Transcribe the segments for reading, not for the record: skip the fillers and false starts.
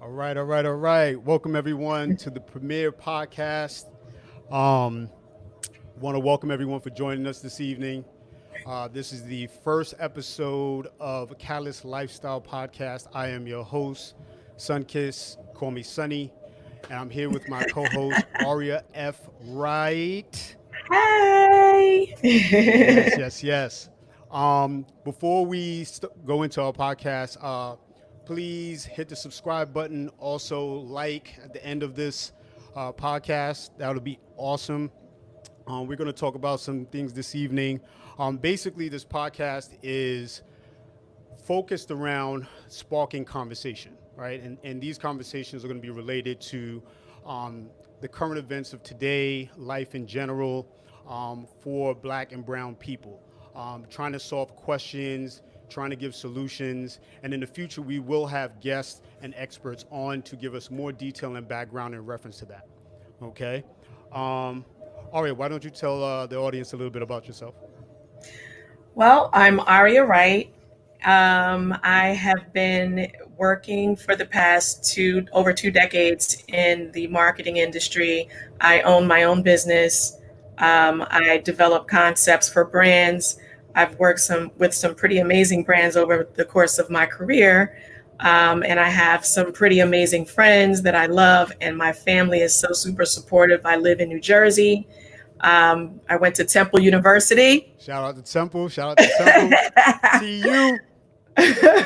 All right. Welcome everyone to the premiere podcast. Um, Want to welcome everyone for joining us this evening. This is the first episode of Catalyst Lifestyle Podcast. I am your host, Sunkiss. Call me Sunny, and I'm here with my co-host Aria F. Wright. Hey. Yes. Before we go into our podcast, please hit the subscribe button. Also, like at the end of this podcast. That would be awesome. We're going to talk about some things this evening. Basically, this podcast is focused around sparking conversation, right? And these conversations are going to be related to the current events of today, life in general, for Black and Brown people. Trying to solve questions, trying to give solutions, and in the future, we will have guests and experts on to give us more detail and background in reference to that. Okay. Um, Aria, why don't you tell the audience a little bit about yourself? Well, I'm Aria Wright. I have been working for the past over 2 decades in the marketing industry. I own my own business. I develop concepts for brands. I've worked with some pretty amazing brands over the course of my career. And I have some pretty amazing friends that I love, and my family is so super supportive. I live in New Jersey. I went to Temple University. Shout out to Temple. Shout out to Temple. TU.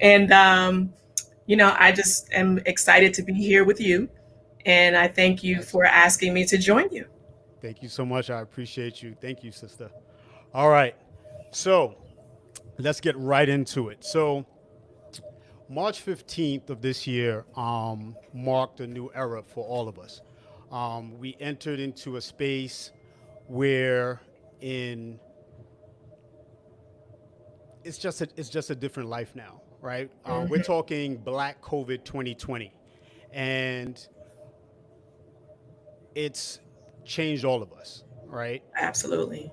And, I just am excited to be here with you. And I thank you for Excellent. asking me to join you. Thank you so much. I appreciate you. Thank you, sister. All right. So let's get right into it. So March 15th of this year marked a new era for all of us. We entered into a space where in it's just a different life now, right? We're Mhm. talking Black COVID 2020, and it's changed all of us, right? Absolutely.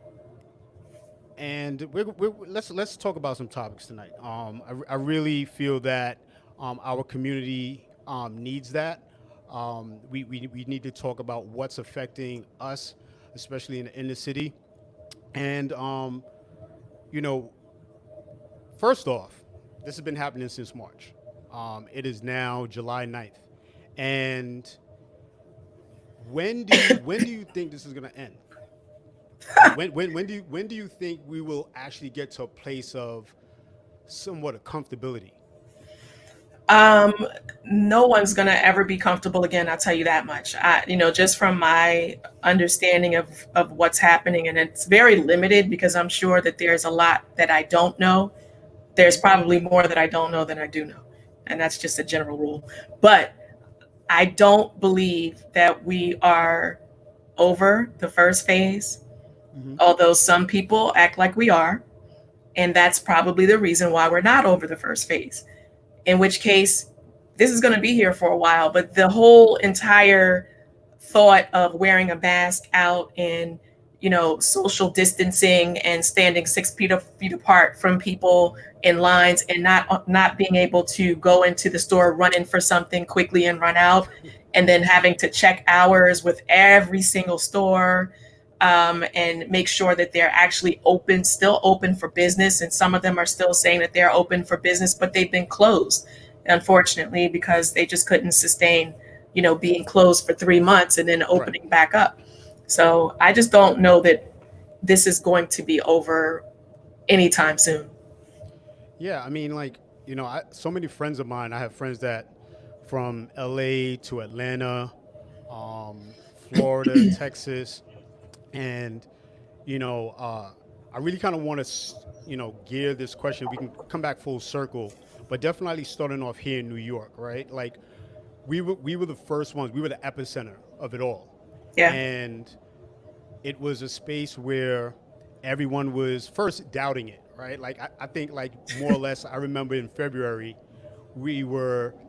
And let's talk about some topics tonight. I really feel that our community needs that. We need to talk about what's affecting us, especially in the inner city. And you know, first off, this has been happening since March. It is now July 9th, and when do you think this is going to end? Like when do you think we will actually get to a place of somewhat of comfortability? Um, no one's going to ever be comfortable again. I'll tell you that much. Just from my understanding of what's happening, and it's very limited because I'm sure that there's a lot that I don't know. There's Hmm. probably more that I don't know than I do know. And that's just a general rule. But I don't believe that we are over the first phase, Hmm. although some people act like we are. And that's probably the reason why we're not over the first phase, in which case, this is going to be here for a while. But the whole entire thought of wearing a mask out and social distancing and standing 6 feet apart from people in lines and not being able to go into the store running for something quickly and run out, and then having to check hours with every single store, and make sure that they're actually still open for business. And some of them are still saying that they're open for business, but they've been closed, unfortunately, because they just couldn't sustain, being closed for 3 months and then Right. opening back up. So I just don't know that this is going to be over anytime soon. Yeah. I mean, like so many friends of mine. I have friends that from LA to Atlanta, Florida, Texas, and you know, uh, I really kind of want to gear this question. We can come back full circle, but definitely starting off here in New York, right? Like we were the first ones. We were the epicenter of it all, Yeah. and it was a space where everyone was first doubting it, right? Like I think like more or less I remember in February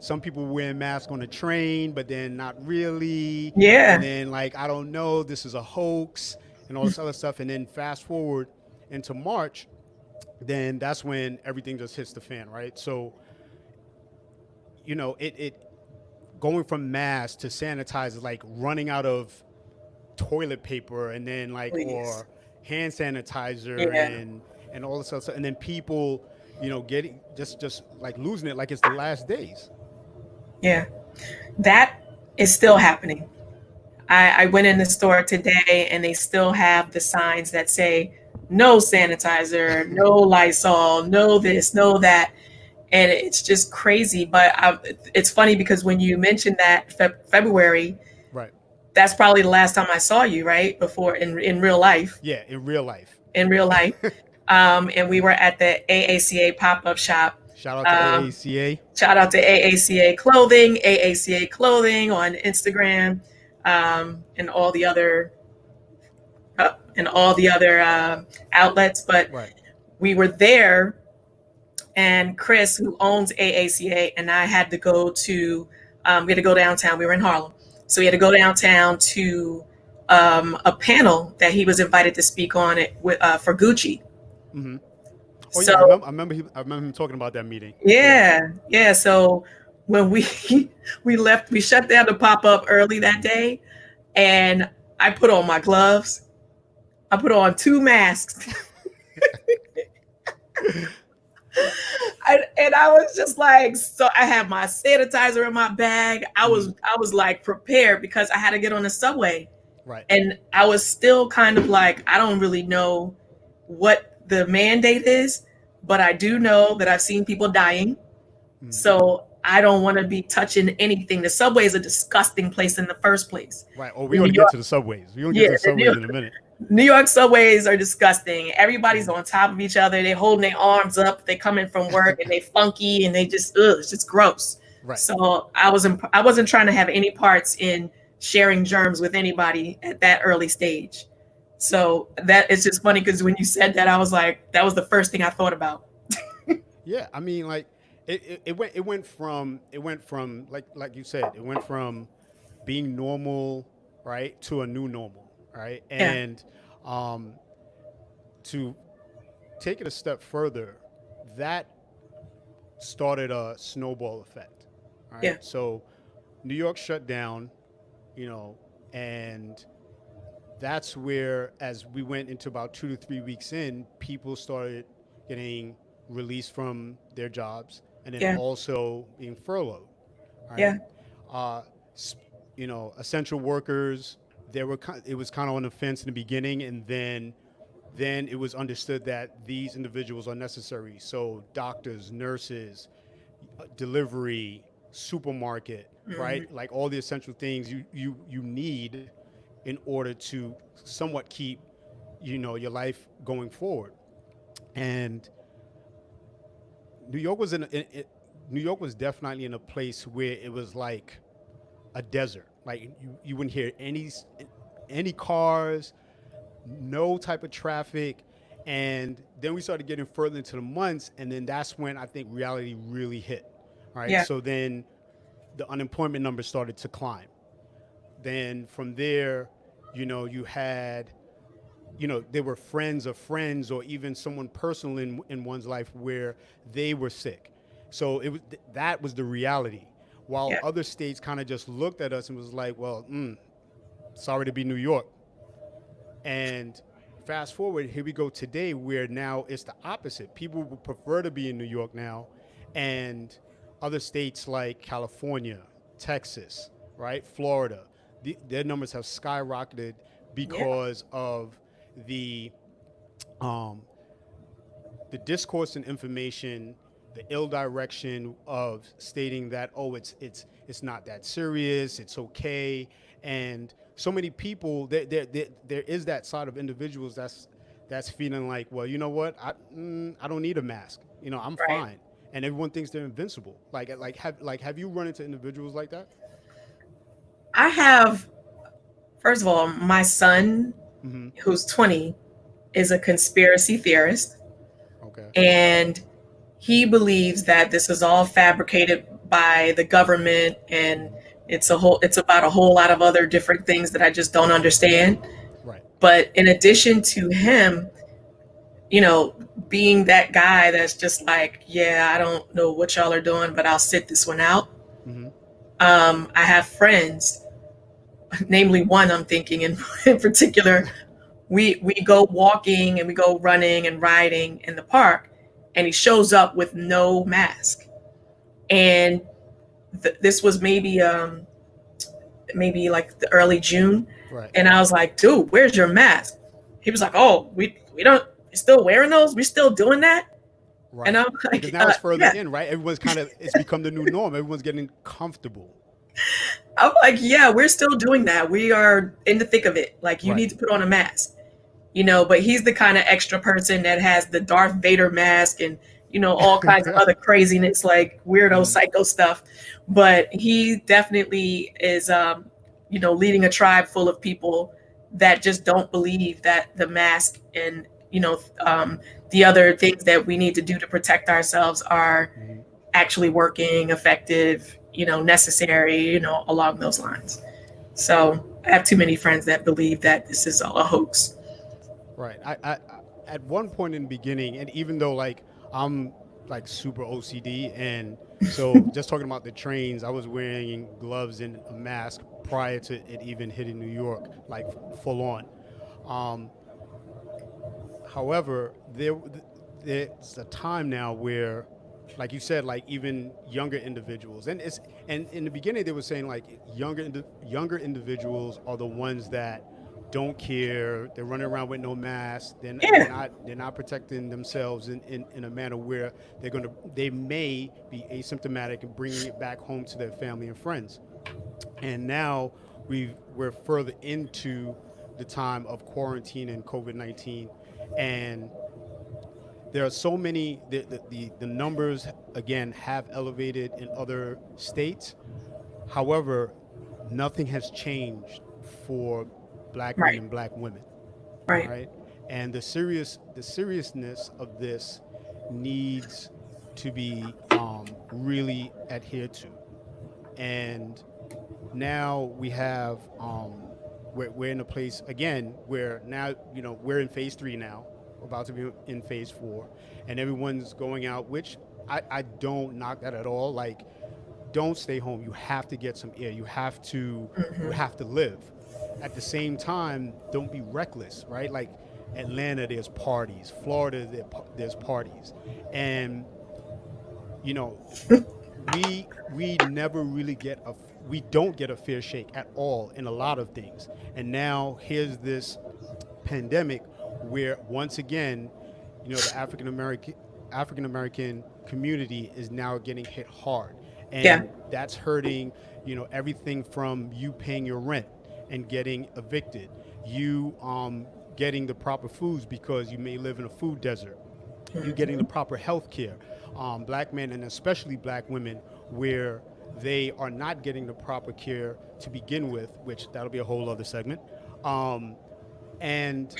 some people were wearing masks on the train, but then not really. And Yeah. then like, I don't know, this is a hoax and all this other stuff. And then fast forward into March, then that's when everything just hits the fan, right? So it going from masks to sanitizer, like running out of toilet paper, and then like Please. or hand sanitizer, Yeah. and all this stuff, and then people, getting just like losing it, like it's the last days. Yeah. That is still happening. I went in the store today and they still have the signs that say no sanitizer, no Lysol, no this, no that. And it's just crazy. But it's funny because when you mentioned that February, Right. that's probably the last time I saw you, right? Before in real life, Yeah, in real life. in real life. And we were at the AACA pop-up shop. Shout out to Um, AACA. Shout out to AACA Clothing on Instagram, and all the other outlets. But Right. we were there, and Chris, who owns AACA, and I had to go to we had to go downtown. We were in Harlem, so we had to go downtown to a panel that he was invited to speak on it for Gucci. Mm-hmm. Oh yeah, So I remember him talking about that meeting. yeah. So when we we left, we shut down the pop up early that day, and I put on my gloves. I put on 2 masks. And I was just like, so I had my sanitizer in my bag. I was like prepared because I had to get on the subway. Right. And I was still kind of like, I don't really know what the mandate is, but I do know that I've seen people dying. Mm. So I don't want to be touching anything. The subway is a disgusting place in the first place. Right. Oh, we want to get to the subways. We want to get to the subways in a minute. New York subways are disgusting. Everybody's on top of each other. They holding their arms up. They coming from work and they funky and they just it's just gross. Right. So I wasn't trying to have any parts in sharing germs with anybody at that early stage. So that it's just funny because when you said that, I was like, that was the first thing I thought about. Yeah, I mean, like it went from like you said, it went from being normal, right, to a new normal, right, Yeah. and to take it a step further, that started a snowball effect, right? Yeah. So New York shut down, and that's where, as we went into about 2 to 3 weeks in, people started getting released from their jobs, and then Yeah. also being furloughed. Right? Yeah. Uh, essential workers. It was kind of on the fence in the beginning, and then it was understood that these individuals are necessary. So doctors, nurses, delivery, supermarket, right? Like all the essential things you need in order to somewhat keep, your life going forward. And New York was New York was definitely in a place where it was like a desert. Like you wouldn't hear any cars, no type of traffic. And then we started getting further into the months, and then that's when I think reality really hit. Right. Yeah. So then the unemployment numbers started to climb. Then from there, you had, there were friends of friends, or even someone personal in one's life where they were sick. So that was the reality. While Yeah. other states kind of just looked at us and was like, well, sorry to be New York. And fast forward, here we go today, where now it's the opposite. People would prefer to be in New York now, and other states like California, Texas, right, Florida, their numbers have skyrocketed because of the discourse and information, the ill direction of stating that, oh, it's not that serious, it's okay. And so many people, there is that side of individuals that's feeling like, well, you know what, I don't need a mask, I'm Right. fine, and everyone thinks they're invincible. Have you run into individuals like that? I have, first of all, my son, Mm-hmm. who's 20, is a conspiracy theorist, Okay. and he believes that this is all fabricated by the government, and it's about a whole lot of other different things that I just don't understand. Right. But in addition to him, being that guy that's just like, yeah, I don't know what y'all are doing, but I'll sit this one out. I have friends, namely one I'm thinking in particular. We go walking and we go running and riding in the park, and he shows up with no mask. And this was maybe like the early June, Right. and I was like, "Dude, where's your mask?" He was like, "Oh, we don't. We're still wearing those. We're still doing that." And Right. I'm Because like, now it's further "Yeah." in, right? Everyone's kind of, it's become the new norm. Everyone's getting comfortable. I'm like, "Yeah, we're still doing that. We are in the thick of it. Like, you Right. need to put on a mask." But he's the kind of extra person that has the Darth Vader mask and all kinds of other craziness, like weirdo Mhm. psycho stuff. But he definitely is leading a tribe full of people that just don't believe that the mask and the other things that we need to do to protect ourselves are Mhm. actually working, effective, necessary, along those lines. So I have too many friends that believe that this is a hoax. Right. At one point in the beginning, and even though like I'm like super OCD, and so just talking about the trains, I was wearing gloves and a mask prior to it even hitting New York, like full on. Um, However, there's a time now where, like you said, like even younger individuals, and in the beginning they were saying like younger individuals are the ones that don't care. They're running around with no mask. Yeah, They're not protecting themselves in a manner where they may be asymptomatic and bringing it back home to their family and friends. And now we're further into the time of quarantine and COVID-19, and there are so many the numbers again have elevated in other states. However, nothing has changed for black men right, and black women, right, right? And the seriousness of this needs to be really adhered to. And now we have we're in a place again where now we're in phase three now. We're about to be in phase four, and everyone's going out, which I don't knock that at all. Like, don't stay home. You have to get some air. You hmm, have to live. At the same time, don't be reckless, right? Like Atlanta, there's parties. Florida, there's parties, and you know we never really we don't get a fair shake at all in a lot of things. And now here's this pandemic where once again, the African American community is now getting hit hard, yeah, and that's hurting. Everything from you paying your rent and getting evicted, you getting the proper foods because you may live in a food desert, you getting the hmm, proper health care. Black men and especially black women, where they are not getting the proper care to begin with, which that'll be a whole other segment. Um, and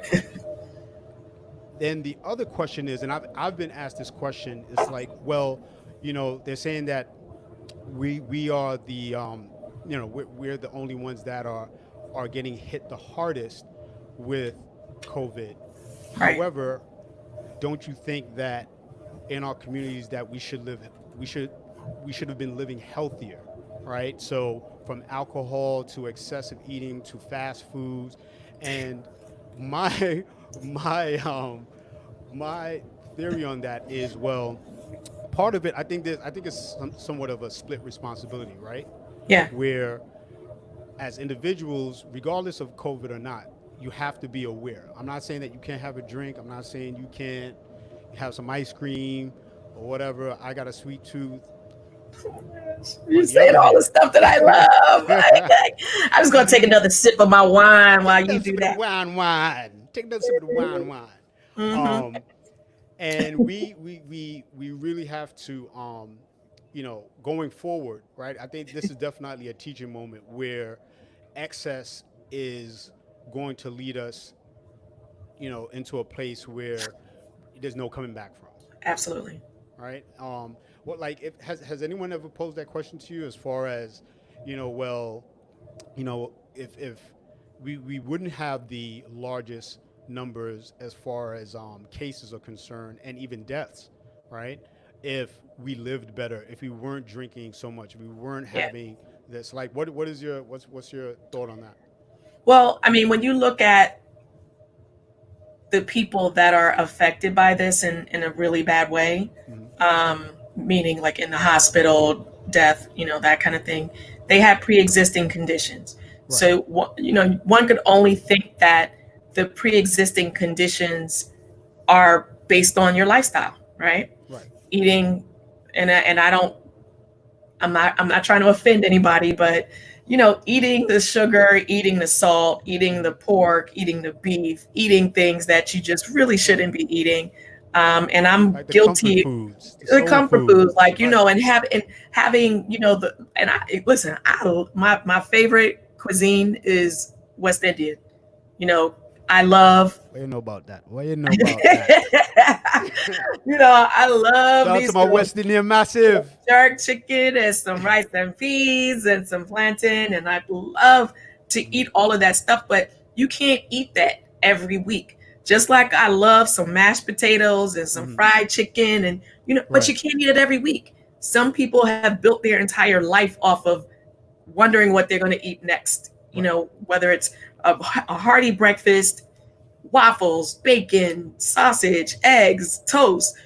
then the other question is, and I've been asked this question, it's like, well, they're saying that we are we're the only ones that are getting hit the hardest with COVID. right, However, don't you think that in our communities that we should we should have been living healthier, right? So from alcohol to excessive eating to fast foods, and my my my theory on that is, well, part of it, I think it's somewhat of a split responsibility, right? yeah, Where as individuals, regardless of COVID or not, you have to be aware. I'm not saying that you can't have a drink. I'm not saying you can't have some ice cream or whatever. I got a sweet tooth. you On the saying other all the hand, stuff that I love. I'm just gonna take another sip of my wine while take you another do sip of the that. wine. Take another sip of the wine. Hmm. Um, and we really have to, going forward, right? I think this is definitely a teaching moment where excess is going to lead us, into a place where there's no coming back from, Absolutely. right? What like if has anyone ever posed that question to you as far as, well, if we wouldn't have the largest numbers as far as cases are concerned and even deaths, right? If we lived better, if we weren't drinking so much, if we weren't Yeah. having this? Like, what is your what's your thought on that? Well, I mean, when you look at the people that are affected by this in a really bad way, Hmm. meaning like in the hospital, death, that kind of thing, they have pre-existing conditions. Right. So, one could only think that the pre-existing conditions are based on your lifestyle, right? Right. Eating, and I don't, I'm not trying to offend anybody, but eating the sugar, eating the salt, eating Hmm. the pork, eating the beef, eating things that you just really shouldn't be eating. And I'm Like the comfort guilty. foods, the The soul comfort foods, foods. like Right. and having the and I listen. My favorite cuisine is West Indian. You know, I love. What you know about that? What you know about that? I love Shout out me to my West Indian massive. jerk chicken and some rice and peas and some plantain, and I love to Hmm. eat all of that stuff. But you can't eat that every week. Just like I love some mashed potatoes and some Hmm. fried chicken, and but Right. you can't eat it every week. Some people have built their entire life off of wondering what they're going to eat next. Right. Whether it's a hearty breakfast, waffles, bacon, sausage, eggs, toast,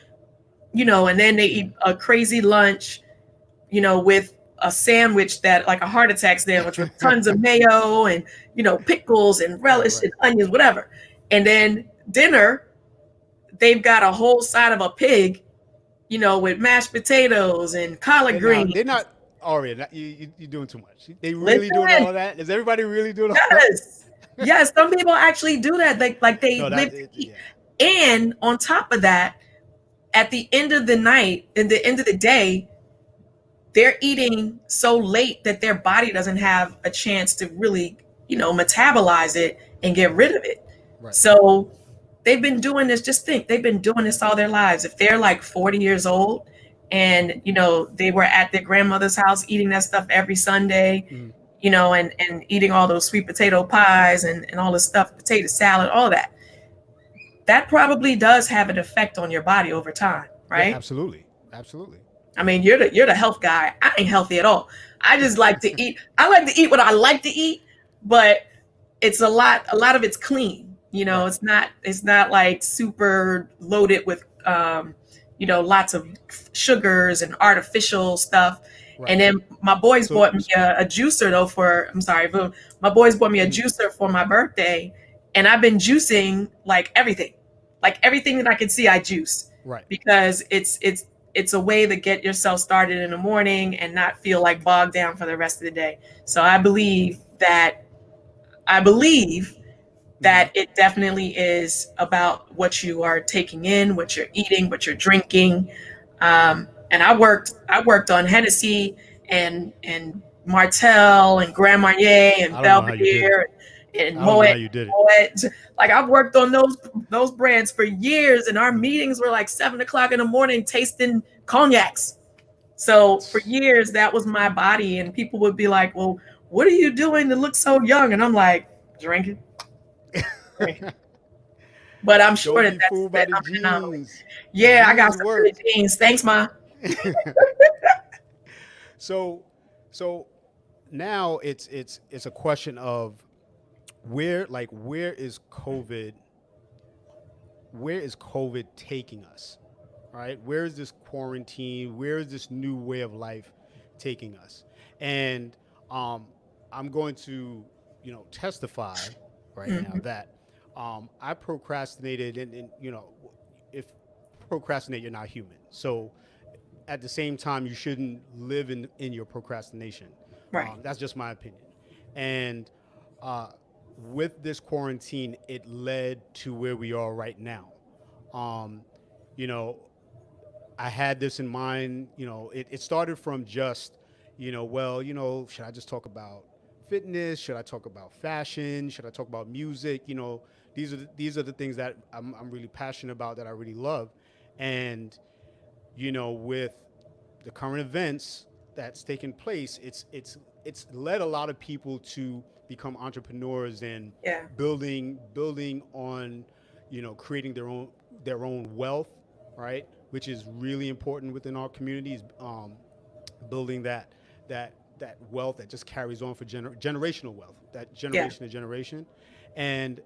and then they Hmm. eat a crazy lunch, with a sandwich that like a heart attack sandwich with tons of mayo and, pickles and Right. relish Right. and onions, whatever. And then dinner, they've got a whole side of a pig, with mashed potatoes and collard Wait, now greens. they're not. Already, you're doing too much. They really doing Listen, all of that? Is everybody really doing all that? yes. Yes, some people actually do that. Like they No, live that to eat. yeah. And on top of that, at the end of the night, in the end of the day, they're eating so late that their body doesn't have a chance to really, metabolize it and get rid of it. Right. So they've been doing this, just think, they've been doing this all their lives. If they're like 40 years old and, they were at their grandmother's house eating that stuff every Sunday, Hmm. and eating all those sweet potato pies and all this stuff, potato salad, all that, that probably does have an effect on your body over time, Yeah, right? absolutely, absolutely. I mean, you're the health guy. I ain't healthy at all. I just like to eat. I like to eat what I like to eat, but it's a lot of it's clean. Right. It's not like super loaded with lots of sugars and artificial stuff. Right. And then my boys So, bought me a juicer though for I'm sorry, but my boys bought me a mhm. juicer for my birthday, and I've been juicing like everything that I can see, I juice Right. because it's a way to get yourself started in the morning and not feel like bogged down for the rest of the day. So I believe Hmm. that it definitely is about what you are taking in, what you're eating, what you're drinking. And I worked on Hennessy and Martell and Grand Marnier and I don't know how you did it. Belvedere and I don't know how Moet. you did it. Moet. Like I've worked on those brands for years, and our Mm. meetings were like 7 o'clock in the morning tasting cognacs. So for years, that was my body, and people would be like, "Well, what are you doing to look so young?" And I'm like, "Drinking, drinking." But I'm sure Don't that be that's fooled by that the I'm an anomaly. genes. The Yeah, I got genes some good work. genes. Thanks, Ma. so, so now it's a question of where is COVID taking us? Right? Where is this quarantine? Where is this new way of life taking us? And um, I'm going to, testify right now Mhm. that I procrastinated, and if procrastinate, you're not human. So at the same time, you shouldn't live in your procrastination. Right. That's just my opinion. And uh, with this quarantine, it led to where we are right now. Um, you know, I had this in mind. It started from just, well, should I just talk about fitness? Should I talk about fashion? Should I talk about music? These are the things that I'm really passionate about, that I really love. And with the current events that's taken place, it's led a lot of people to become entrepreneurs and Yeah. building on, creating their own wealth, right? Which is really important within our communities. Building that that wealth that just carries on for generational wealth, that Yeah. generation to generation. And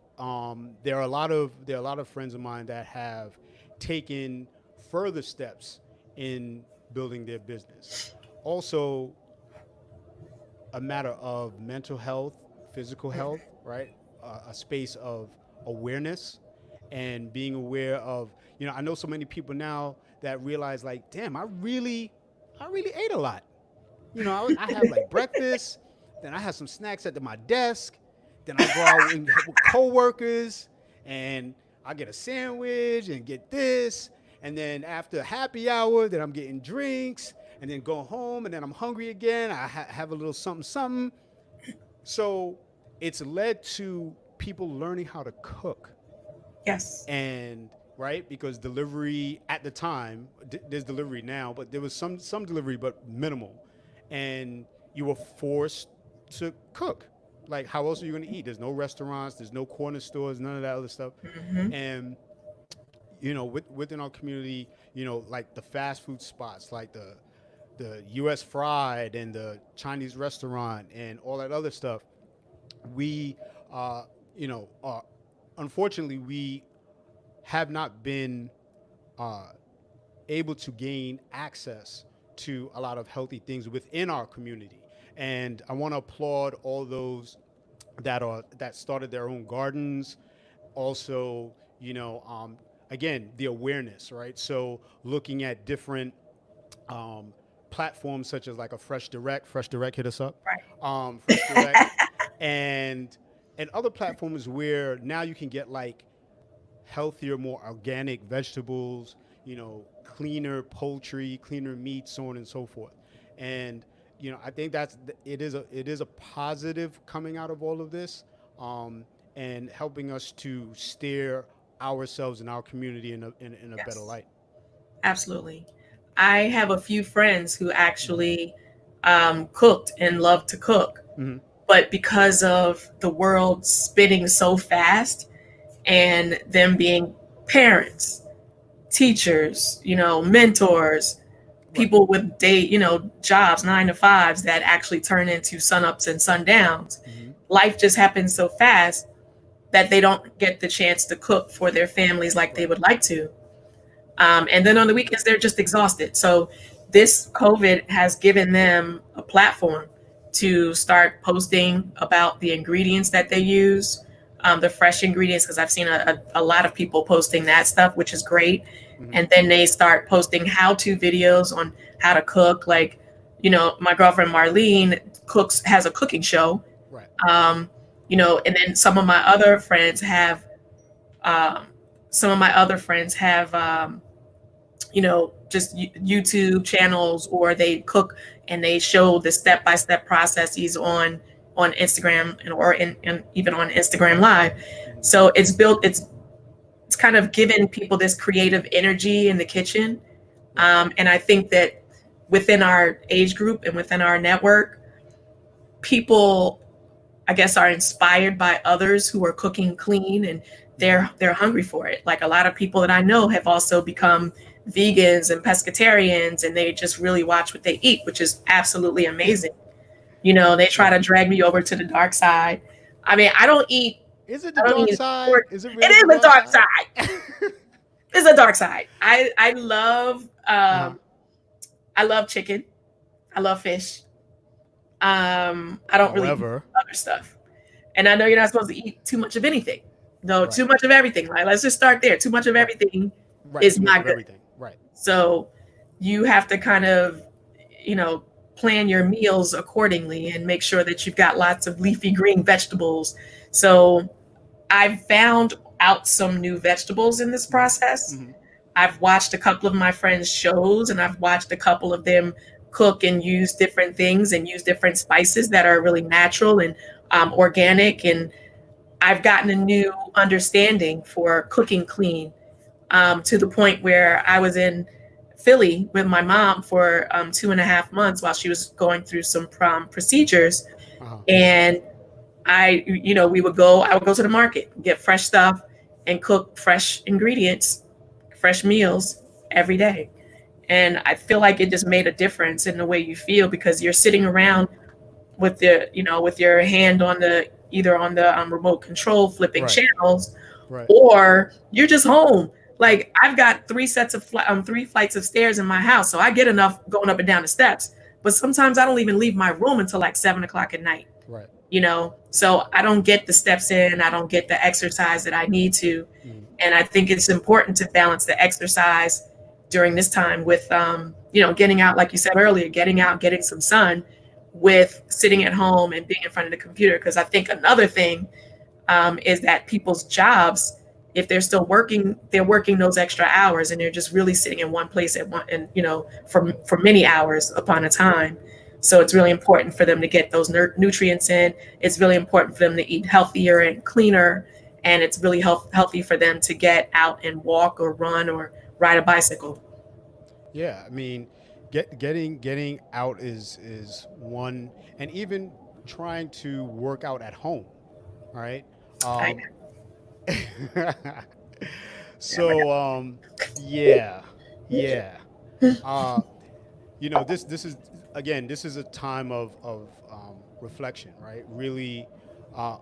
there are a lot of friends of mine that have taken further steps in building their business. Also, a matter of mental health, physical health, right? A space of awareness and being aware of, I know so many people now that realize like, damn, I really ate a lot. I have like breakfast, then I have some snacks at my desk, then I go out and with coworkers, and I get a sandwich and get this, and then after happy hour, then I'm getting drinks, and then go home, and then I'm hungry again. I have a little something something. So it's led to people learning how to cook, Yes. and right, because delivery at the time, there's delivery now, but there was some delivery but minimal, and you were forced to cook. Like, how else are you going to eat? There's no restaurants, there's no corner stores, none of that other stuff. Hmm. And within our community, like the fast food spots, like the U.S. fried and the Chinese restaurant and all that other stuff, we, uh, you know, uh, unfortunately, we have not been uh, able to gain access to a lot of healthy things within our community. And I want to applaud all those that started their own gardens. Also, again, the awareness, right? So looking at different um, platforms such as like a Fresh Direct hit us up, Right. Fresh Direct, and other platforms where now you can get like healthier, more organic vegetables, cleaner poultry, cleaner meat, so on and so forth. And I think it is a positive coming out of all of this, um, and helping us to steer ourselves and our community in a better Yes. light. Absolutely. I have a few friends who actually cooked and love to cook, Mm-hmm. but because of the world spinning so fast and them being parents, teachers, mentors, Right. people with jobs, 9 to 5s that actually turn into sunups and sundowns. Mm-hmm. Life just happens so fast that they don't get the chance to cook for their families like they Right. would like to. And then on the weekends, they're just exhausted. So this COVID has given them a platform to start posting about the ingredients that they use, the fresh ingredients, because I've seen a lot of people posting that stuff, which is great. Mm-hmm. And then they start posting how-to videos on how to cook. Like, my girlfriend Marlene has a cooking show. Right. Um, and then um, some of my other friends have just YouTube channels, or they cook and they show the step-by-step processes on Instagram and even on Instagram Live. Mm-hmm. So it's kind of given people this creative energy in the kitchen. Right. And I think that within our age group and within our network, people, I guess, are inspired by others who are cooking clean, and Mm-hmm. they're hungry for it. Like a lot of people that I know have also become vegans and pescatarians, and they just really watch what they eat, which is absolutely amazing. They try Right. to drag me over to the dark side. I mean, Is it the I don't dark eat side? pork. Is it It really the is a dark dark side? side. It's a dark side. Uh-huh. I love chicken. I love fish. I don't really eat However, other stuff. And I know you're not supposed to eat too much of anything. No, right, too much of everything. Like, let's just start there. Too much of right, everything right. is Too much not of good. everything. Right. So you have to kind of, you know, plan your meals accordingly and make sure that you've got lots of leafy green vegetables. So I've found out some new vegetables in this Mm-hmm. process. Mm-hmm. I've watched a couple of my friends' shows, and I've watched a couple of them cook and use different things and use different spices that are really natural and organic. And I've gotten a new understanding for cooking clean, to the point where I was in Philly with my mom for 2.5 months while she was going through some procedures. Uh-huh. And I would go to the market, get fresh stuff, and cook fresh ingredients, fresh meals every day. And I feel like it just made a difference in the way you feel, because you're sitting around with the, with your hand on the, either on the remote control flipping Right. channels, Right. or you're just home. Like, I've got three flights of stairs in my house, so I get enough going up and down the steps. But sometimes I don't even leave my room until like 7 o'clock at night. Right. So I don't get the steps in. I don't get the exercise that I need to, Mm. and I think it's important to balance the exercise during this time with, getting out, like you said earlier, getting out, getting some sun, with sitting at home and being in front of the computer. Because I think another thing, is that people's jobs, if they're still working, they're working those extra hours, and they're just really sitting in one place at one, and for many hours upon a time. So it's really important for them to get those nutrients in. It's really important for them to eat healthier and cleaner, and it's really healthy for them to get out and walk or run or ride a bicycle. Yeah, I mean, getting out is one, and even trying to work out at home, right? I Um, never so yeah, yeah. Uh, this is, again, this is a time of reflection, right? Really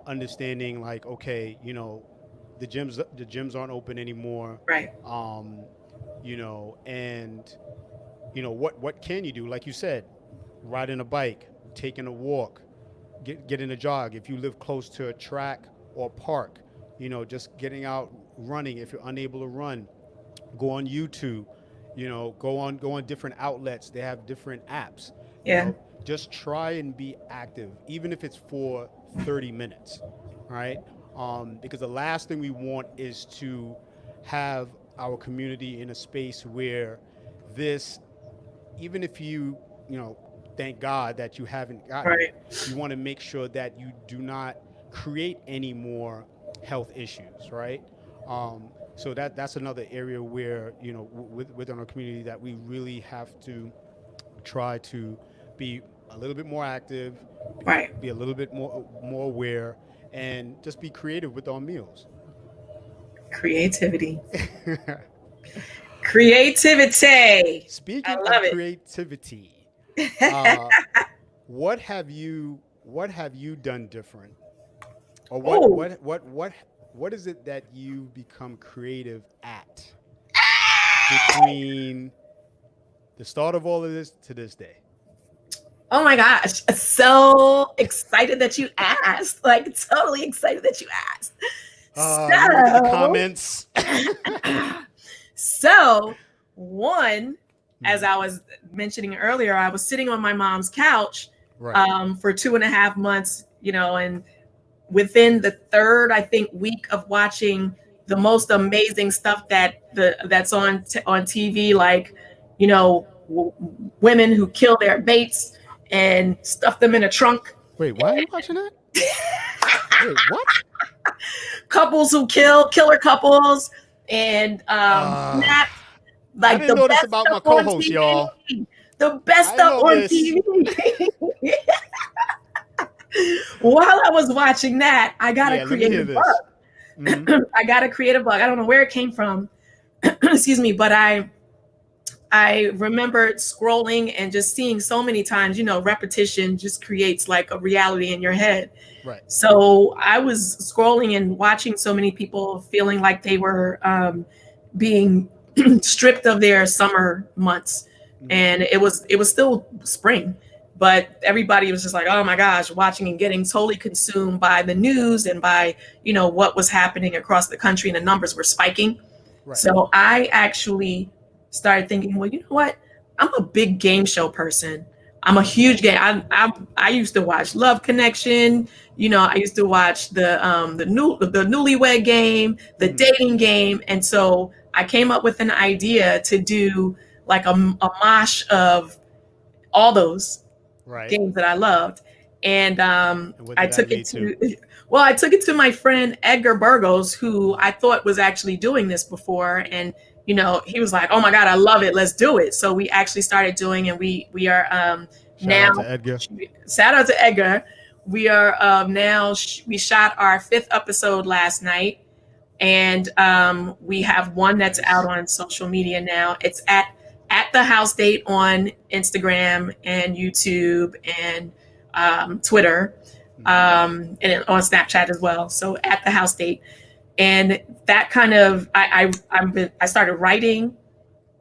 understanding, like, okay, the gyms aren't open anymore. right. um, and what can you do? Like you said, riding a bike, taking a walk, getting a jog. If you live close to a track or park, just getting out, running. If you're unable to run, go on YouTube. Go on different outlets. They have different apps. You Yeah. know, just try and be active, even if it's for 30 minutes. All right. Because the last thing we want is to have our community in a space where this, even if thank God that you haven't gotten it, Right. you want to make sure that you do not create any more health issues, right? So that's another area where, within our community, that we really have to try to be a little bit more active, Right. be a little bit more aware, and just be creative with our meals. Creativity. Creativity. I Speaking of love creativity, it. uh, what have you done different, or what Oh, what what what what is it that you've become creative at between the start of all of this to this day? oh my gosh. So excited that you asked. Like, totally excited that you asked. Let me look at the So, comments. so one, as Mhm. I was mentioning earlier, I was sitting on my mom's couch, Right. for 2.5 months, and within the third, I think, week of watching the most amazing stuff that's on TV, like, women who kill their mates and stuff them in a trunk, Wait, why are you watching that? Wait, what? couples who kill killer couples, and Uh, snapped, I like didn't the know this best about stuff my on co-host, y'all. TV, the best I stuff know on this. TV. While I was watching that, I got a Yeah, let me hear creative this. Hmm. bug. I got a creative bug. I don't know where it came from. Excuse me, but I remembered scrolling and just seeing so many times, repetition just creates like a reality in your head. Right. So I was scrolling and watching so many people feeling like they were, being stripped of their summer months, Hmm. and it was still spring, but everybody was just like, oh my gosh, watching and getting totally consumed by the news and by, what was happening across the country, and the numbers were spiking. Right. So I actually started thinking, well, you know what? I'm a big game show person. I'm a huge game. I used to watch Love Connection. I used to watch the Newlywed Game, the Hmm. dating game, and so I came up with an idea to do like a mosh of all those Right. games that I loved. And And what I did that took it lead to? to, well, I took it to my friend Edgar Burgos, who I thought was actually doing this before. And, he was like, oh my God, I love it. Let's do it. So we actually started doing, and we are, Shout now, out to Edgar. shout out to Edgar. We are, now, we shot our fifth episode last night, and we have one that's out Nice. on social media now. It's at the house date on Instagram and YouTube, and Twitter, Hmm. and on Snapchat as well. So at the house date, and that kind of I started writing.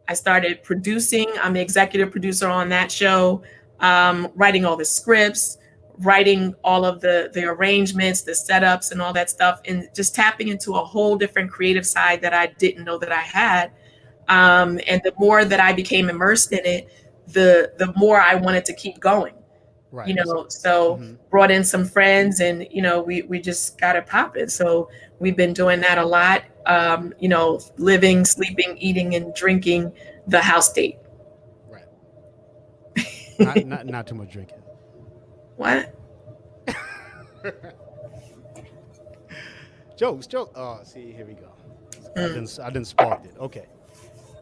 I started producing. I'm the executive producer on that show, writing all the scripts, writing all of the arrangements, the setups, and all that stuff, and just tapping into a whole different creative side that I didn't know that I had. And the more that I became immersed in it, the more I wanted to keep going. Right. So. So Hmm. brought in some friends, and we just got it popping. So we've been doing that a lot. Living, sleeping, eating, and drinking the house date. Right. Not too much drinking. What? Jokes. Oh, see, here we go. Mm, I didn't sparked it. Okay.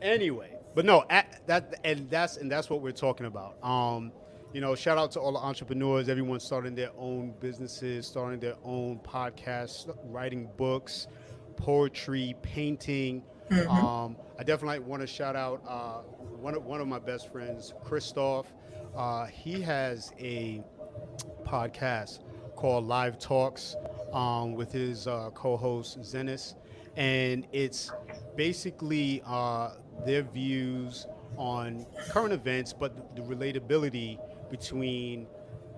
Anyway, but no, that's what we're talking about. Shout out to all the entrepreneurs, everyone starting their own businesses, starting their own podcasts, writing books, poetry, painting. hmm I definitely want to shout out one of my best friends, Christoph. He has a podcast called Live Talks with his co-host Zenis, and it's basically their views on current events, but the relatability between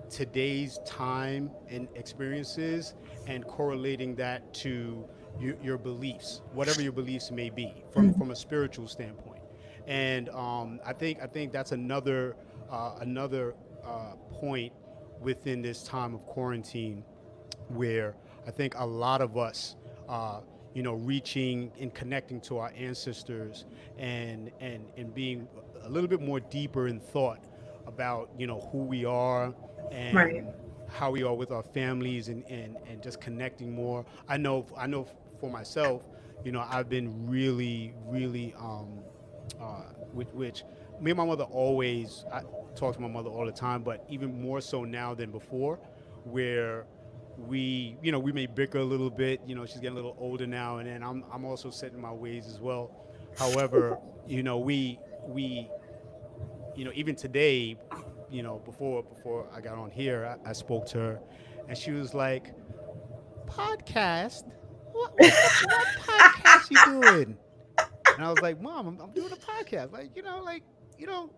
today's time and experiences and correlating that to your beliefs, whatever your beliefs may be, from a spiritual standpoint. And I think that's another point within this time of quarantine where I think a lot of us, reaching and connecting to our ancestors and being a little bit more deeper in thought about who we are right. and how we are with our families and just connecting more. I know for myself, I've been really which me and my mother always I talk to my mother all the time, but even more so now than before, where we may bicker a little bit. She's getting a little older now, and then I'm also set in my ways as well. However, we even today, before I got on here, I spoke to her, and she was like, "Podcast? What podcast you doing?" And I was like, "Mom, I'm doing a podcast. You know,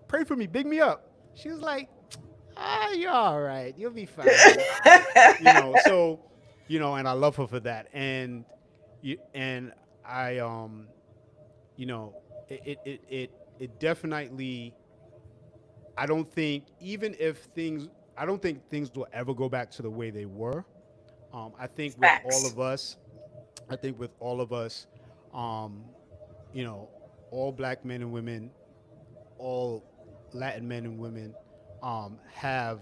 pray for me, big me up." She was like, "You're all right. You'll be fine." So and I love her for that. And I you know, it definitely. I don't think even if things, I don't think things will ever go back to the way they were. I think with all Facts. of us, I think with all of us, um, you know, all black men and women, all Latin men and women, have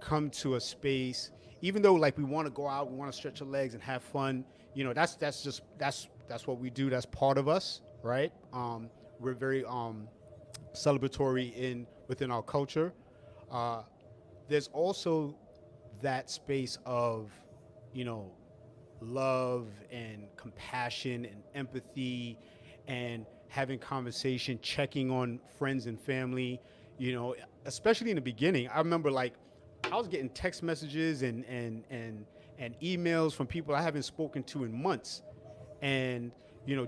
come to a space. Even though like we want to go out, we want to stretch our legs and have fun. That's what we do. That's part of us, right? We're very celebratory in within our culture. Uh, there's also that space of, you know, love and compassion and empathy and having conversation, checking on friends and family, especially in the beginning. I remember like I was getting text messages and emails from people I haven't spoken to in months. And,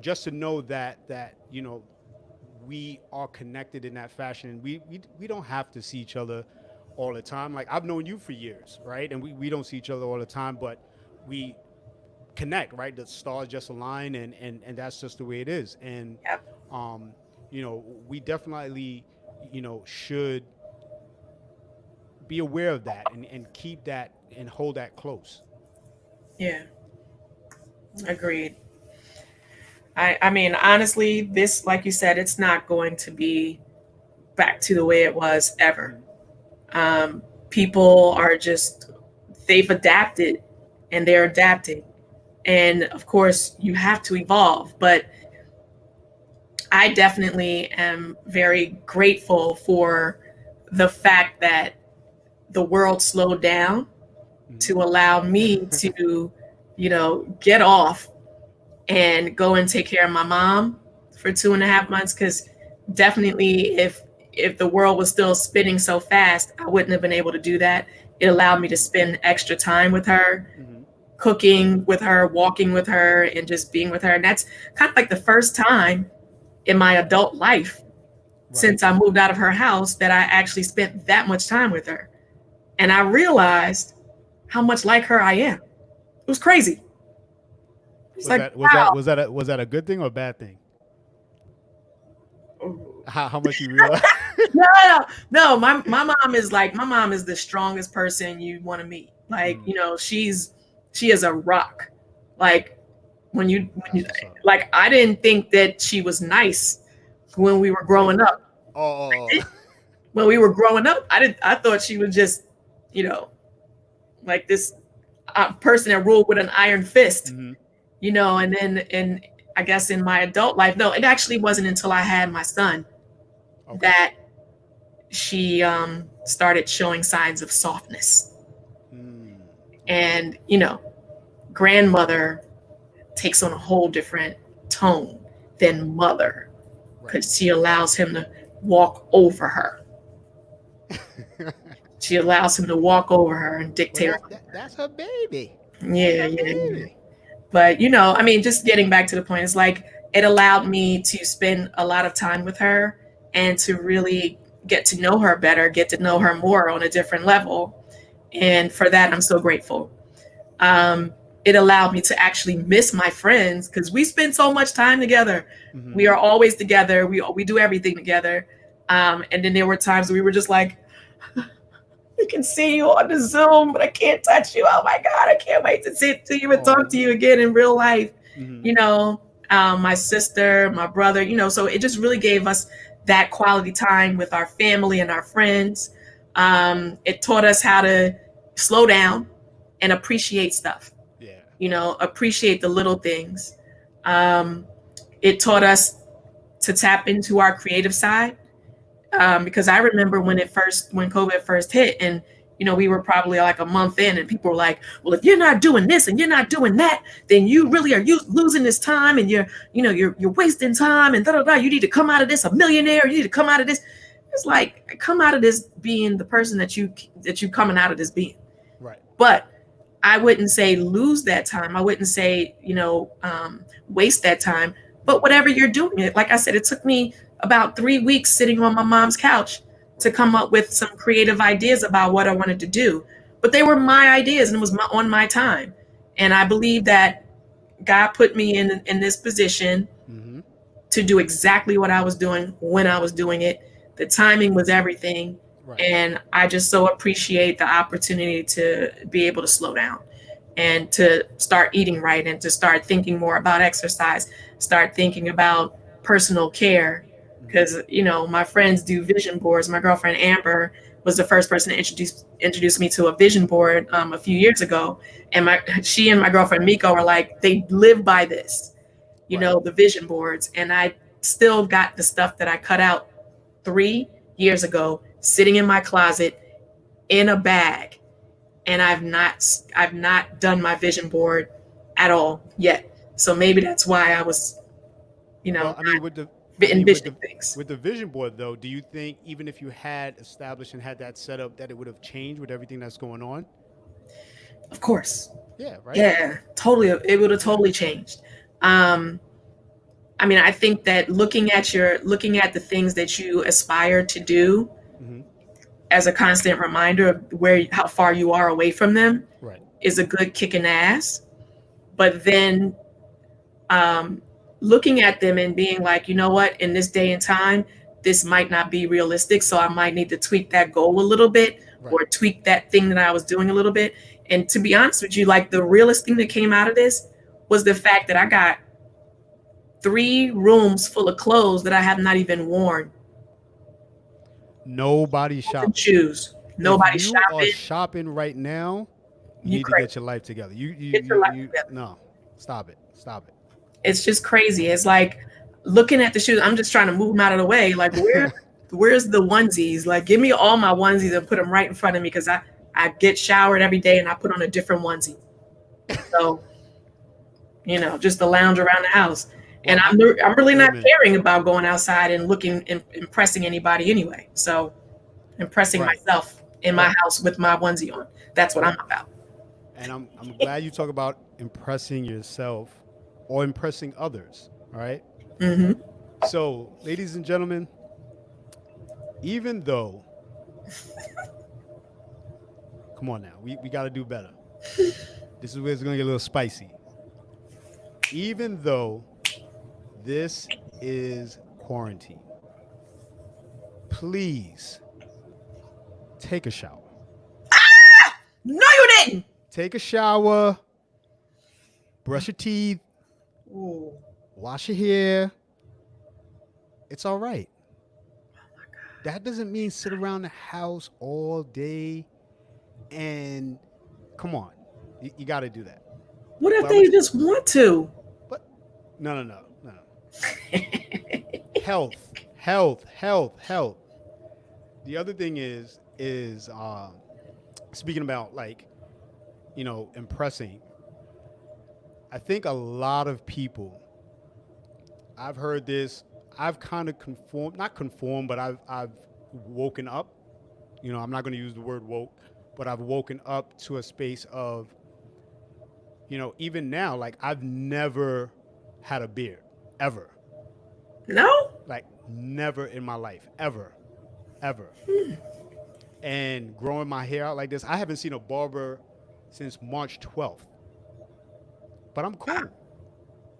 just to know that we are connected in that fashion. And we don't have to see each other all the time. Like I've known you for years, right? And we don't see each other all the time, but we connect, right? The stars just align, and that's just the way it is. And Yep. um, we definitely, should be aware of that and keep that and hold that close. Yeah. Agreed. I mean, honestly, this, like you said, it's not going to be back to the way it was ever. Hmm. People are just, they've adapted and they're adapting. And of course, you have to evolve. But I definitely am very grateful for the fact that the world slowed down Hmm. to allow me to, get off and go and take care of my mom for 2.5 months. Because definitely, if if the world was still spinning so fast, I wouldn't have been able to do that. It allowed me to spend extra time with her, Mm-hmm. cooking with her, walking with her, and just being with her. And that's kind of like the first time in my adult life Right. since I moved out of her house that I actually spent that much time with her. And I realized how much like her I am. It was crazy. It's Was like, that was that was that a, was that a good thing or a bad thing? wow. How much you realize? No. My mom is the strongest person you want to meet. Like, Mm, she is a rock. Like when that's you what's up. like I didn't think that she was nice when we were Wait, growing what? up. Oh, When we were growing up, I thought she was just, you know, like this person that ruled with an iron fist, mm-hmm. and then I guess in my adult life, no, it actually wasn't until I had my son Okay. that she started showing signs of softness. Mm, okay. And, grandmother takes on a whole different tone than mother Right. because she allows him to walk over her. She allows him to walk over her and Well, dictate. that's her baby. That's Yeah, her yeah, yeah. baby. But, I mean, just getting back to the point, it's like it allowed me to spend a lot of time with her and to really get to know her better, get to know her more on a different level. And for that, I'm so grateful. Um, it allowed me to actually miss my friends because we spend so much time together. Mm-hmm. We are always together. We do everything together. And then there were times we were just like, I can see you on the Zoom, but I can't touch you. Oh my God, I can't wait to sit to you and talk to you Oh. again in real life. Mm-hmm. You know, my sister, my brother, so it just really gave us that quality time with our family and our friends. It taught us how to slow down and appreciate stuff, Yeah. appreciate the little things. Um, it taught us to tap into our creative side because I remember when COVID first hit, and we were probably like a month in, and people were like, "Well, if you're not doing this and you're not doing that, then you really are losing this time, and you're wasting time, and da da da. You need to come out of this a millionaire. You need to come out of this." It's like come out of this being the person that you coming out of this being, Right. but I wouldn't say lose that time. I wouldn't say, waste that time. But whatever you're doing, it like I said, it took me about 3 weeks sitting on my mom's couch to Right. come up with some creative ideas about what I wanted to do. But they were my ideas, and it was on my time. And I believe that God put me in this position Mm-hmm. to do exactly what I was doing when I was doing it. The timing was everything. Right. And I just so appreciate the opportunity to be able to slow down and to start eating right and to start thinking more about exercise, start thinking about personal care. Mm-hmm. Because, my friends do vision boards. My girlfriend Amber was the first person to introduce me to a vision board a few years ago. And she and my girlfriend Miko are like, they live by this, Right. the vision boards. And I still got the stuff that I cut out 3 years ago sitting in my closet in a bag, and I've not done my vision board at all yet. So maybe that's why I was Well, not I mean, with the, envisioning things. with the vision board though, do you think even if you had established and had that set up, that it would have changed with everything that's going on? Of course. Yeah. Right. Yeah, totally. It would have totally changed. um I mean, I think that looking at the things that you aspire to do Mm-hmm. as a constant reminder of how far you are away from them Right. is a good kicking ass. But then um, looking at them and being like, you know what, in this day and time, this might not be realistic. So I might need to tweak that goal a little bit Right. or tweak that thing that I was doing a little bit. And to be honest with you, like the realest thing that came out of this was the fact that I got 3 rooms full of clothes that I have not even worn. Nobody And shopping. shoes. If Nobody you are shopping. shopping right now, you You need to crazy. get your life together. Get your life You together. no. Stop it. Stop It's just crazy. It's like looking at the shoes. I'm just trying to move them out of the way. Like it. where's the onesies? Like give me all my onesies and put them right in front of me because I get showered every day and I put on a different onesie. So just to lounge around the house. And Well, I'm really not amen. caring about going outside and looking and impressing anybody anyway. So impressing Right, myself in my right. house with my onesie on. That's what I'm about. And I'm glad you talk about impressing yourself or impressing others. All right. Hmm. So, ladies and gentlemen, even though, come on now, we got to do better. This is where it's going to get a little spicy. Even though this is quarantine, please take a shower. No, you didn't. Take a shower, brush your teeth, Ooh. wash your hair. It's all right. That doesn't mean sit around the house all day and come on. You got to do that. What if But I'm gonna they just want to? but no. Health, health, health, health. The other thing is speaking about like impressing. I think a lot of people. I've heard this. I've kind of conformed, not conformed, but I've woken up. I'm not going to use the word woke, but I've woken up to a space of even now, like I've never had a beard ever, No. like never in my life ever, ever. And growing my hair out like this, I haven't seen a barber since March 12th. But I'm cool.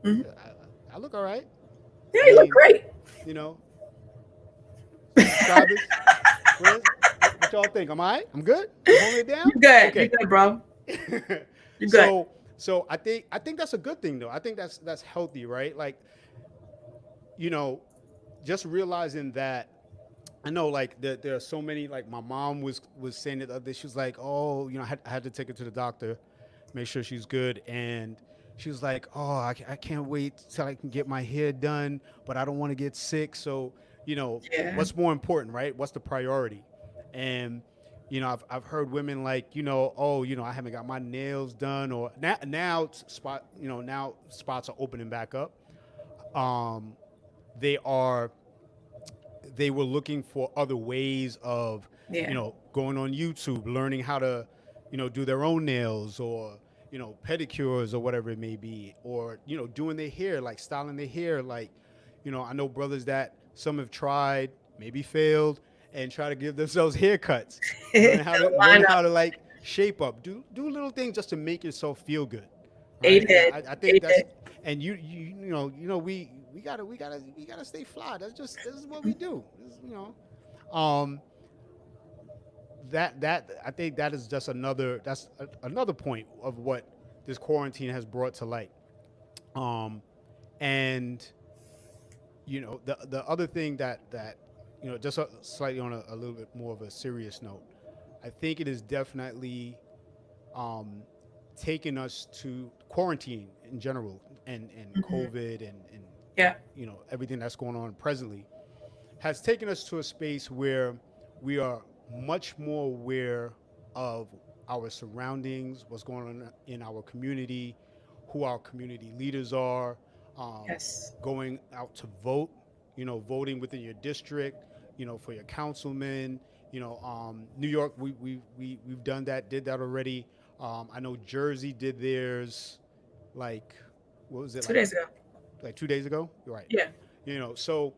Mhm. I look all right. Yeah, I you look mean, great. you know, subscribers, what y'all think? Am I? I'm good. I'm holding it down. You good. You Okay. good, bro. You good. so so I think that's a good thing though. I think that's healthy, right? Like you know, just realizing that I know like there are so many like my mom was saying it the other day. She was like, oh, I had to take her to the doctor, make sure she's good, and she was like, oh, I can't wait till I can get my hair done, but I don't want to get sick. So Yeah. what's more important, right? What's the priority? And I've heard women like oh I haven't got my nails done, or now spots are opening back up. Um, they are they were looking for other ways of, Yeah. going on YouTube, learning how to, do their own nails or, pedicures or whatever it may be, or, doing their hair, like styling their hair. Like, I know brothers that some have tried, maybe failed, and try to give themselves haircuts, learn how to Line up. like shape up, do little things just to make yourself feel good. Right. And Amen. I think that's, Amen. and we gotta stay fly. This is what we do. Um, that I think that is just another point of what this quarantine has brought to light. Um, and the other thing that just slightly on a little bit more of a serious note, I think it is definitely um, taken us to quarantine in general, and Hmm. COVID and Yeah. everything that's going on presently has taken us to a space where we are much more aware of our surroundings, what's going on in our community, who our community leaders are, Yes. going out to vote, voting within your district, for your councilmen. New York, we've done that, did that already. I know Jersey did theirs, like, what was it, 2 days ago. like 2 days ago? You're right. Yeah. So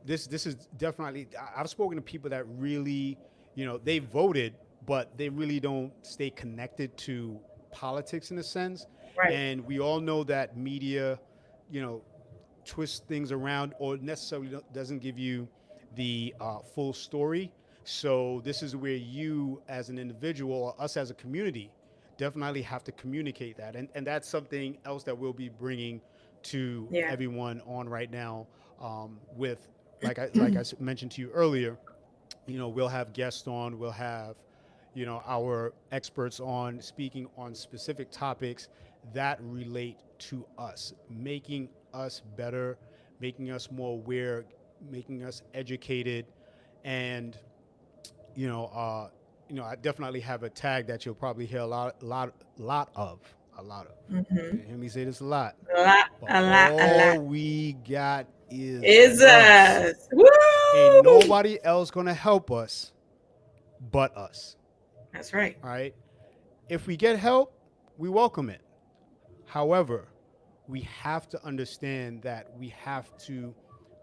this is definitely, I've spoken to people that really, they voted, but they really don't stay connected to politics in a sense. Right. And we all know that media, you know, twists things around or necessarily doesn't give you the full story. So this is where you as an individual or us as a community definitely have to communicate that. And that's something else that we'll be bringing to Yeah. everyone on right now, with like I mentioned to you earlier. We'll have guests on, we'll have our experts on speaking on specific topics that relate to us, making us better, making us more aware, making us educated. And I definitely have a tag that you'll probably hear a lot of A lot of. Mm-hmm. You hear me say this a lot. A lot, But a lot, a lot. all we got is Is us. us. Ain't Woo! nobody else gonna help us but us. That's right. All right. If we get help, we welcome it. However, we have to understand that we have to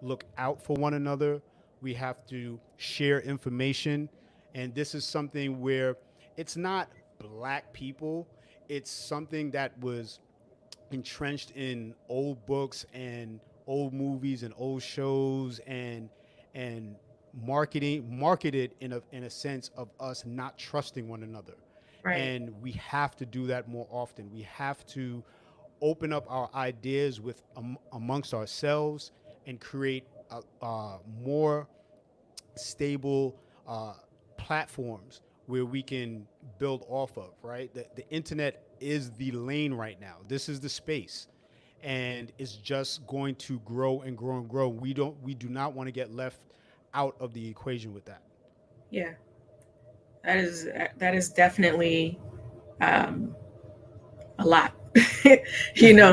look out for one another. We have to share information. And this is something where it's not black people, it's something that was entrenched in old books and old movies and old shows and marketed in a sense of us not trusting one another. Right. And we have to do that more often. We have to open up our ideas with amongst ourselves and create more stable platforms where we can build off of, right? The internet is the lane right now. This is the space. And it's just going to grow and grow and grow. We do not want to get left out of the equation with that. Yeah. That is definitely um, a lot. you know,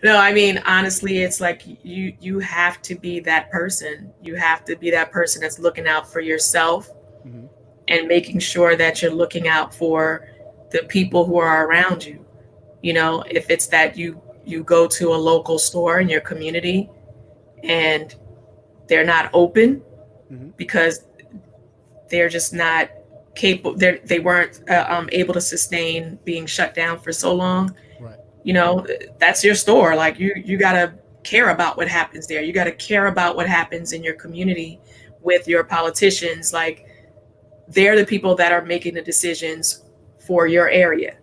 no, I mean honestly, it's like you have to be that person. You have to be that person that's looking out for yourself Mm-hmm. and making sure that you're looking out for the people who are around you. You know, if it's that you go to a local store in your community and they're not open Mm-hmm. because they're just not capable, they weren't able to sustain being shut down for so long. Right. You know, that's your store. Like you got to care about what happens there. You got to care about what happens in your community with your politicians. Like, they're the people that are making the decisions for your area,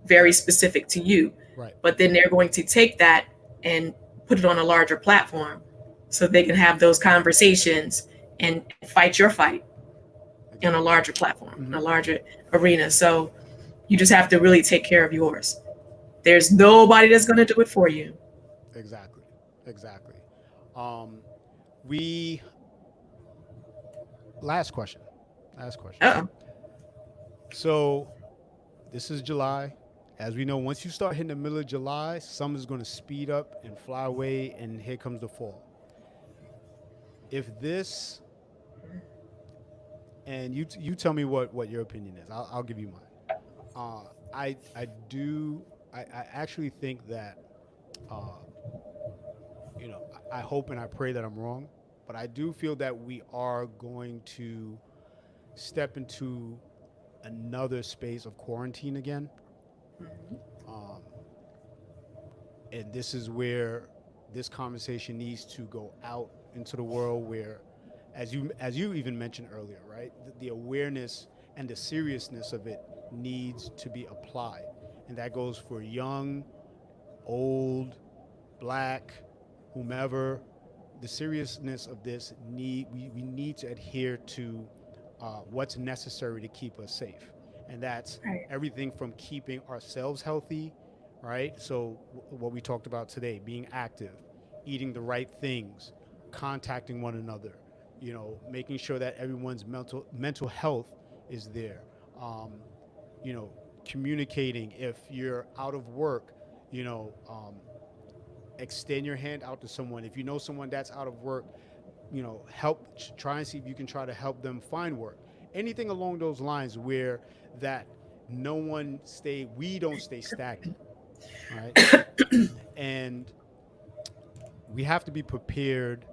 very specific to you. Right. But then they're going to take that and put it on a larger platform so they can have those conversations and fight your fight on a Exactly. larger platform, in Mm-hmm. a larger arena. So you just have to really take care of yours. There's nobody that's going to do it for you. Exactly. Exactly. Um, we last question. Last question. Uh-oh. So this is July. As we know, once you start hitting the middle of July, summer's going to speed up and fly away, and here comes the fall. If this, and you tell me what your opinion is. I'll give you mine. I do. I actually think that uh, I hope and I pray that I'm wrong, but I do feel that we are going to step into another space of quarantine again. Um, and this is where this conversation needs to go out into the world where as you even mentioned earlier, right, the awareness and the seriousness of it needs to be applied, and that goes for young, old, black, whomever. The seriousness of this we need to adhere to what's necessary to keep us safe, and that's Right. everything from keeping ourselves healthy, right? So what we talked about today, being active, eating the right things, contacting one another, making sure that everyone's mental health is there. Um, you know, Communicating if you're out of work, you know, um, extend your hand out to someone. If you know someone that's out of work, help, try and see if you can try to help them find work. Anything along those lines where that no one stay, we don't stay stagnant, right? And we have to be prepared.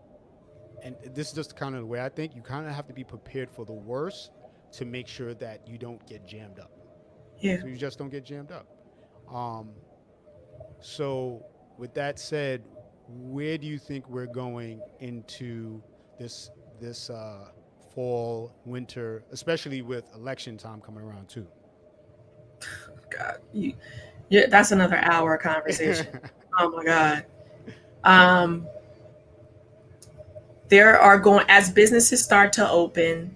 And this is just kind of the way I think. You kind of have to be prepared for the worst to make sure that you don't get jammed up. Yeah. So you just don't get jammed up. Um, so with that said, where do you think we're going into this fall, winter, especially with election time coming around too? God, yeah, that's another hour conversation. Oh my God. Um, there are going, as businesses start to open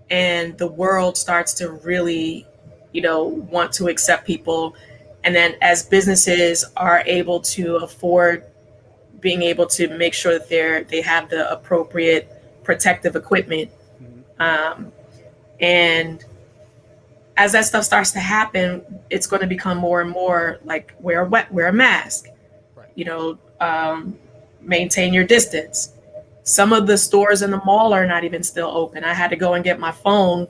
and the world starts to really, want to accept people. And then as businesses are able to afford being able to make sure that they have the appropriate protective equipment. Mhm. Um, and as that stuff starts to happen, it's going to become more and more like wear a mask, Right. you know, maintain your distance. Some of the stores in the mall are not even still open. I had to go and get my phone,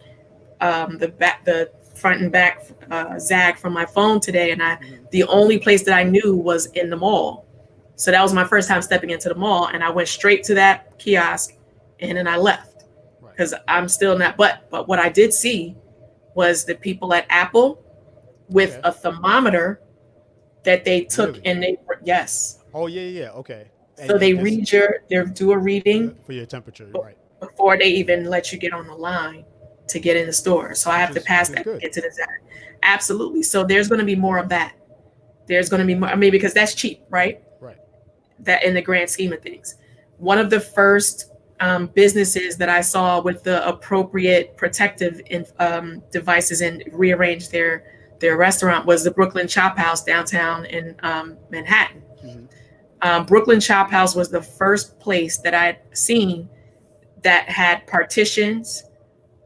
the front and back zag from my phone today, and Hmm. the only place that I knew was in the mall. So that was my first time stepping into the mall, and I went straight to that kiosk, and then I left Right. because I'm still not. But what I did see was the people at Apple with Okay. a thermometer that they took Really? and they yes. Oh yeah, yeah, yeah. Okay. So they And this read they do a reading for your temperature, right? before they even let you get on the line to get in the store. So I have to Which pass is that to good. get to the Zach. Absolutely. So there's going to be more of that. There's going to be more. I mean, because that's cheap, right? Right. That in the grand scheme of things. One of the first businesses that I saw with the appropriate protective devices and rearranged their restaurant was the Brooklyn Chop House downtown in Manhattan. Hmm. Brooklyn Chop House was the first place that I'd seen that had partitions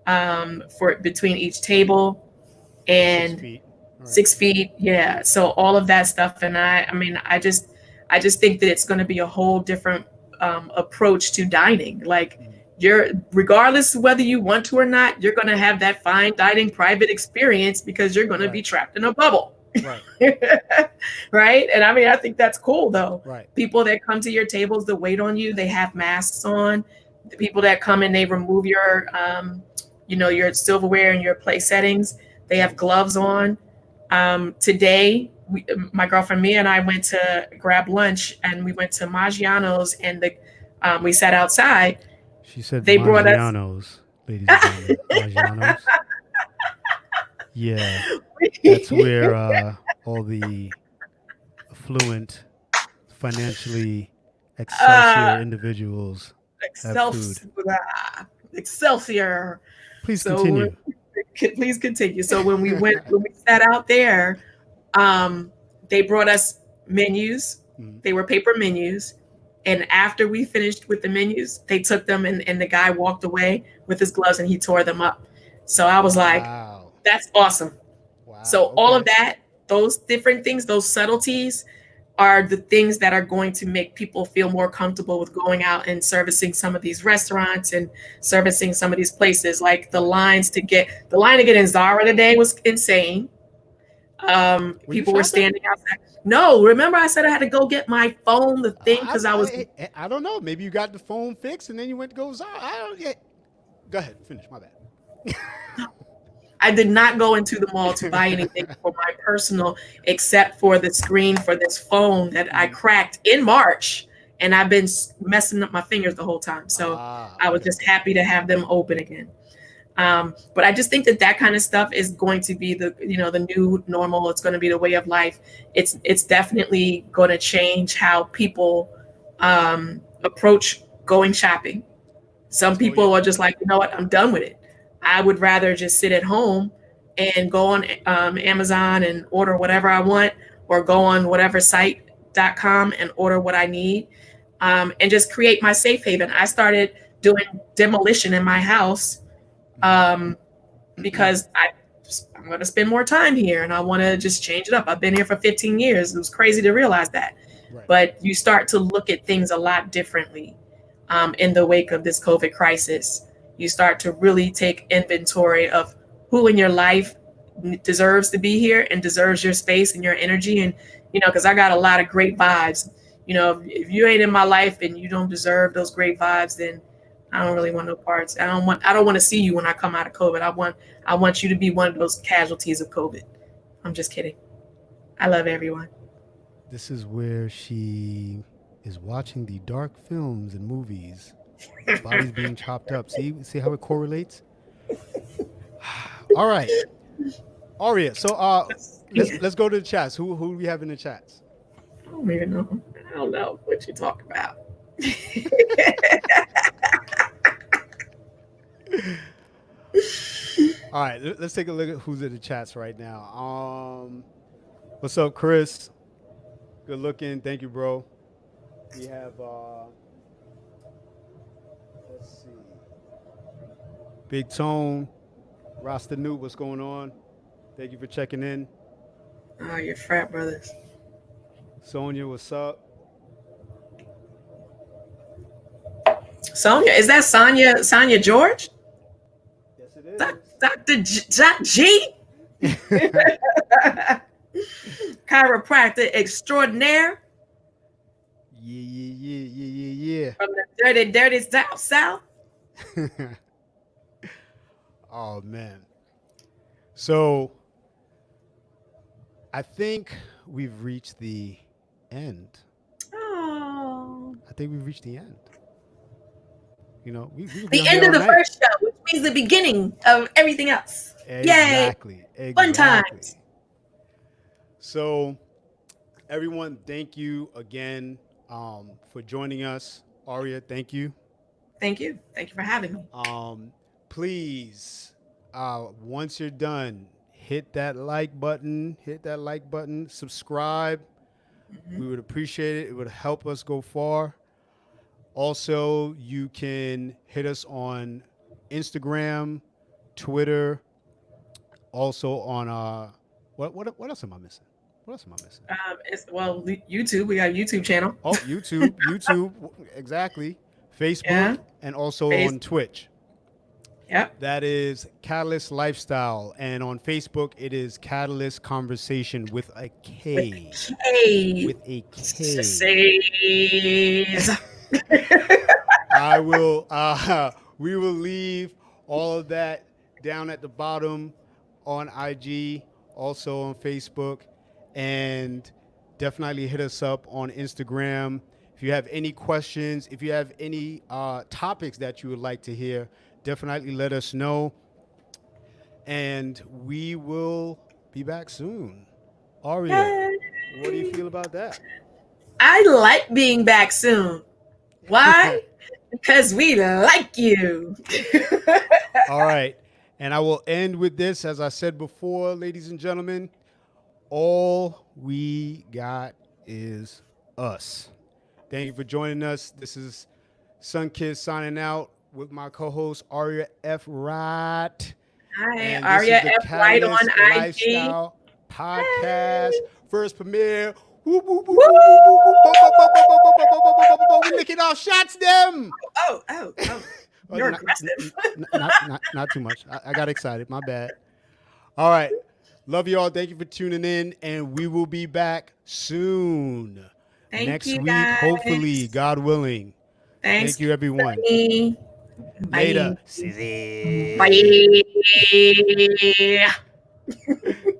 for between each table Six and feet. All right. 6 feet. Yeah. So all of that stuff. And I mean, I just think that it's going to be a whole different approach to dining. Like Hmm. you're, regardless of whether you want to or not, you're going to have that fine dining private experience because you're going to be Right. trapped in a bubble. Right. Right. And I mean, I think that's cool though. Right. People that come to your tables to wait on you, they have masks on. The people that come and they remove your, your silverware and your plate settings, they have Hmm. gloves on. Today, my girlfriend Mia and I went to grab lunch, and we went to Maggiano's, and we sat outside. She said They brought us. Maggiano's, ladies and gentlemen. Maggiano's. Yeah, that's where all the affluent, financially uh, excelsior individuals have food. Excelsior, Excelsior. Please So continue. please continue. So when we sat out there, um, they brought us menus. Mhm. They were paper menus. And after we finished with the menus, they took them and the guy walked away with his gloves and he tore them up. So I was like, Wow. that's awesome. Wow. So all of Okay. that, those different things, those subtleties are the things that are going to make people feel more comfortable with going out and servicing some of these restaurants and servicing some of these places. Like Right. the line to get in Zara today was insane. Were you People were shopping? standing outside. No, remember I said I had to go get my phone, the thing, because I was. I don't know. Maybe you got the phone fixed and then you went to go Zara. I don't get. Go ahead. Finish. My bad. I did not go into the mall to buy anything for my personal, except for the screen for this phone that I Mhm. cracked in March, and I've been messing up my fingers the whole time. So Ah. I was Okay. just Okay. happy to have them open again. But I just think that that kind of stuff is going to be the new normal. It's going to be the way of life. It's definitely going to change how people approach going shopping. Some Oh yeah. people are just like, you know what, I'm done with it. I would rather just sit at home and go on Amazon and order whatever I want, or go on whatever site.com and order what I need, and just create my safe haven. I started doing demolition in my house Mhm. um, because I'm going to spend more time here and I want to just change it up. I've been here for 15 years. It was crazy to realize that. Right. But you start to look at things a lot differently in the wake of this COVID crisis. You start to really take inventory of who in your life deserves to be here and deserves your space and your energy. And, because I got a lot of great vibes. If you ain't in my life and you don't deserve those great vibes, then I don't really want no parts. I don't want to see you when I come out of COVID. I want you to be one of those casualties of COVID. I'm just kidding. I love everyone. This is where she is watching the dark films and movies. Bodies being chopped up. See how it correlates. All right, Aria. So Yeah. let's go to the chats. Who do we have in the chats? I don't even know. I don't know what you talk about. All right, let's take a look at who's in the chats right now. What's up, Chris? Good looking. Thank you, bro. We have let's see, Big Tone, Rasta New. What's going on? Thank you for checking in. Oh, your frat brothers. Sonia, what's up? Sonia, is that Sonia George? Yes, it is. Dr. G? Chiropractor extraordinaire Yeah. from the dirty South. Oh man. So I think we've reached the end. Oh. I think we've reached the end. We could be The on here end all of the night. first show, which means the beginning of everything else. Yay! Exactly. Fun times. Exactly. So everyone, thank you again for joining us. Aria, thank you. Thank you. Thank you for having me. Please, once you're done, hit that like button. Hit that like button. Subscribe. We would appreciate it. It would help us go far. Also, you can hit us on Instagram, Twitter, also on what else am I missing? What else am I missing? YouTube. We got a YouTube channel. Oh, YouTube, exactly. Facebook, Yeah. and also Face. on Twitch. Yep. That is Catalyst Lifestyle, and on Facebook it is Catalyst Conversation with a K. Hey. With a K. Says. I will. We will leave all of that down at the bottom on IG, also on Facebook, and definitely hit us up on Instagram. If you have any questions, if you have any topics that you would like to hear, definitely let us know. And we will be back soon. Aria, what do you feel about that? I like being back soon. Why? Because we like you. All right. And I will end with this. As I said before, ladies and gentlemen, all we got is us. Thank you for joining us. This is Sunkiss signing out with my co-host Aria F. Wright. Hi, And Aria this is the F. White on Catalyst IG. Lifestyle Podcast. Hey. First premiere. Whoop, whoop, whoop, Woo! whoop, whoop, whoop, whoop. Bo, bo, bo, bo, bo, bo, bo, bo, bo, bo, bo. We licking our shots, them. Oh. You're aggressive. Not too much. I got excited. My bad. All right. Love you all. Thank you for tuning in, and we will be back soon. Thank Next you, week, guys. hopefully, God willing. Thanks. Thank you, everyone. Bye. Later. Bye.